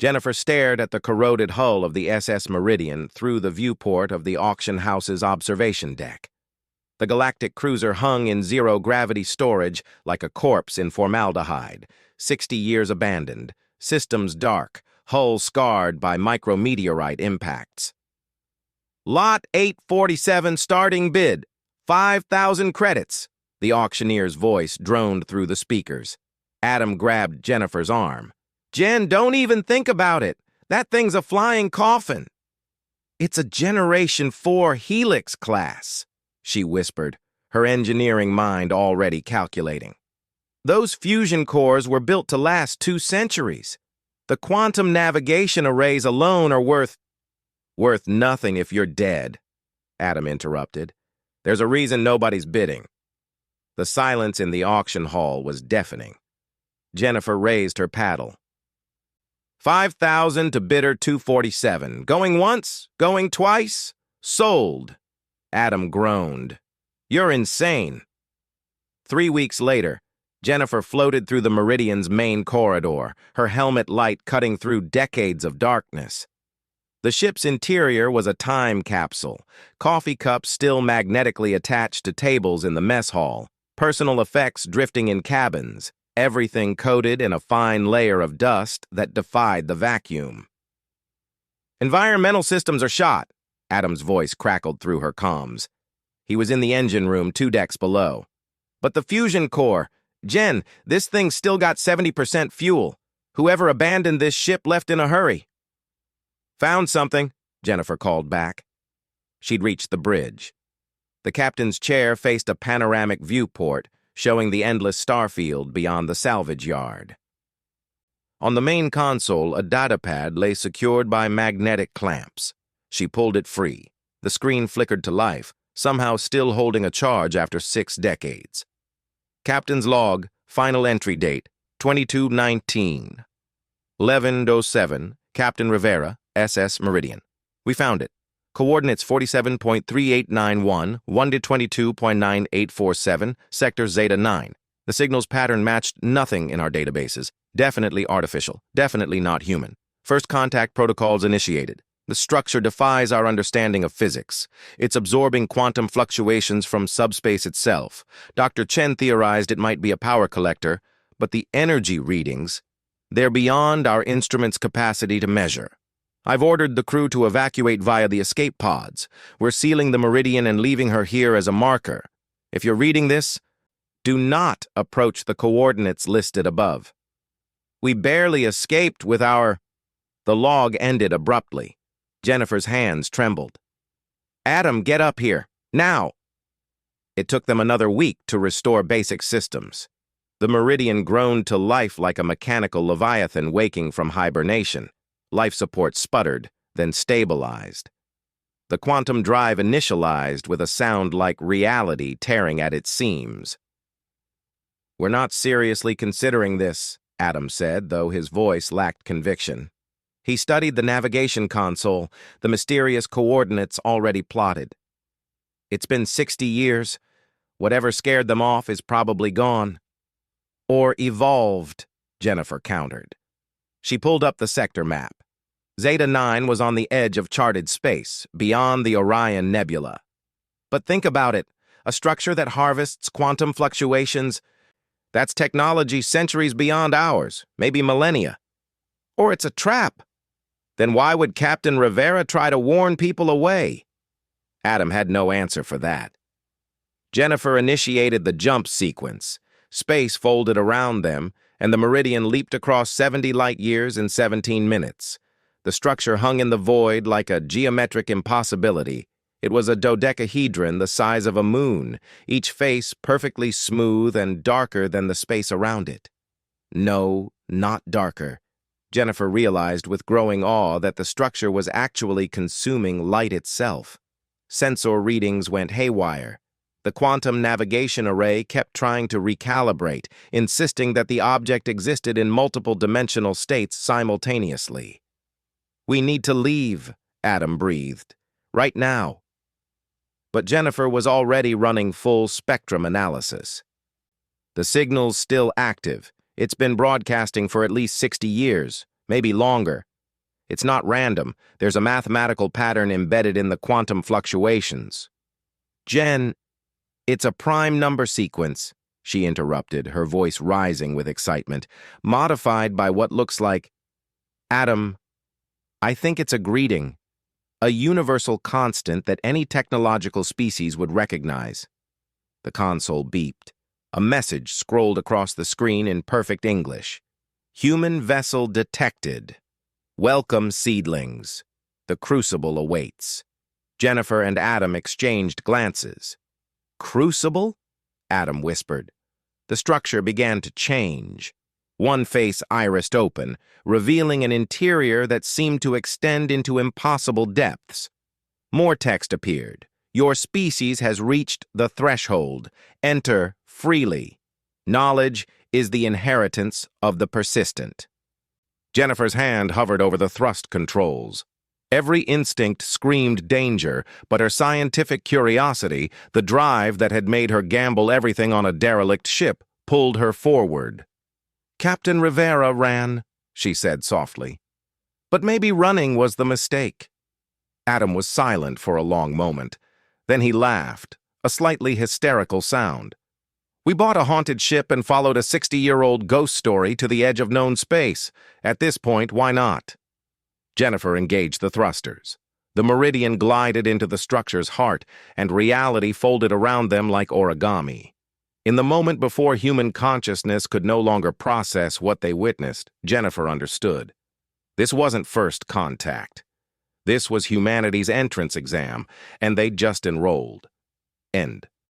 Jennifer stared at the corroded hull of the SS Meridian through the viewport of the auction house's observation deck. The Galactic Cruiser hung in zero-gravity storage like a corpse in formaldehyde, 60 years abandoned, systems dark, hull scarred by micrometeorite impacts. Lot 847 starting bid, 5,000 credits, the auctioneer's voice droned through the speakers. Adam grabbed Jennifer's arm. Jen, don't even think about it. That thing's a flying coffin. It's a Generation 4 Helix class, she whispered, her engineering mind already calculating. Those fusion cores were built to last 2 centuries. The quantum navigation arrays alone are worth nothing if you're dead, Adam interrupted. There's a reason nobody's bidding. The silence in the auction hall was deafening. Jennifer raised her paddle. 5,000 to bidder 247. Going once? Going twice? Sold. Adam groaned. You're insane. 3 weeks later, Jennifer floated through the Meridian's main corridor, her helmet light cutting through decades of darkness. The ship's interior was a time capsule, coffee cups still magnetically attached to tables in the mess hall, personal effects drifting in cabins, everything coated in a fine layer of dust that defied the vacuum. Environmental systems are shot, Adam's voice crackled through her comms. He was in the engine room 2 decks below. But the fusion core, Jen, this thing's still got 70% fuel. Whoever abandoned this ship left in a hurry. Found something, Jennifer called back. She'd reached the bridge. The captain's chair faced a panoramic viewport, showing the endless starfield beyond the salvage yard. On the main console, a datapad lay secured by magnetic clamps. She pulled it free. The screen flickered to life, somehow still holding a charge after 6 decades. Captain's log, final entry date, 22/19. 11:07, Captain Rivera, SS Meridian. We found it. Coordinates 47.3891, 1 to 22.9847, sector Zeta 9. The signal's pattern matched nothing in our databases. Definitely artificial, definitely not human. First contact protocols initiated. The structure defies our understanding of physics. It's absorbing quantum fluctuations from subspace itself. Dr. Chen theorized it might be a power collector, but the energy readings, they're beyond our instrument's capacity to measure. I've ordered the crew to evacuate via the escape pods. We're sealing the Meridian and leaving her here as a marker. If you're reading this, do not approach the coordinates listed above. We barely escaped with our... The log ended abruptly. Jennifer's hands trembled. Adam, get up here. Now! It took them another week to restore basic systems. The Meridian groaned to life like a mechanical leviathan waking from hibernation. Life support sputtered, then stabilized. The quantum drive initialized with a sound like reality tearing at its seams. We're not seriously considering this, Adam said, though his voice lacked conviction. He studied the navigation console, the mysterious coordinates already plotted. It's been 60 years. Whatever scared them off is probably gone. Or evolved, Jennifer countered. She pulled up the sector map. Zeta 9 was on the edge of charted space, beyond the Orion Nebula. But think about it, a structure that harvests quantum fluctuations, that's technology centuries beyond ours, maybe millennia. Or it's a trap. Then why would Captain Rivera try to warn people away? Adam had no answer for that. Jennifer initiated the jump sequence. Space folded around them, and the Meridian leaped across 70 light-years in 17 minutes. The structure hung in the void like a geometric impossibility. It was a dodecahedron the size of a moon, each face perfectly smooth and darker than the space around it. No, not darker. Jennifer realized with growing awe that the structure was actually consuming light itself. Sensor readings went haywire. The quantum navigation array kept trying to recalibrate, insisting that the object existed in multiple dimensional states simultaneously. We need to leave, Adam breathed. Right now. But Jennifer was already running full spectrum analysis. The signal's still active. It's been broadcasting for at least 60 years, maybe longer. It's not random. There's a mathematical pattern embedded in the quantum fluctuations. Jen, it's a prime number sequence, she interrupted, her voice rising with excitement, modified by what looks like... Adam, I think it's a greeting, a universal constant that any technological species would recognize. The console beeped. A message scrolled across the screen in perfect English. Human vessel detected. Welcome, seedlings. The crucible awaits. Jennifer and Adam exchanged glances. Crucible? Adam whispered. The structure began to change. One face irised open, revealing an interior that seemed to extend into impossible depths. More text appeared. Your species has reached the threshold. Enter freely. Knowledge is the inheritance of the persistent. Jennifer's hand hovered over the thrust controls. Every instinct screamed danger, but her scientific curiosity, the drive that had made her gamble everything on a derelict ship, pulled her forward. Captain Rivera ran, she said softly. But maybe running was the mistake. Adam was silent for a long moment. Then he laughed, a slightly hysterical sound. We bought a haunted ship and followed a 60-year-old ghost story to the edge of known space. At this point, why not? Jennifer engaged the thrusters. The meridian glided into the structure's heart, and reality folded around them like origami. In the moment before human consciousness could no longer process what they witnessed, Jennifer understood. This wasn't first contact. This was humanity's entrance exam, and they'd just enrolled. End.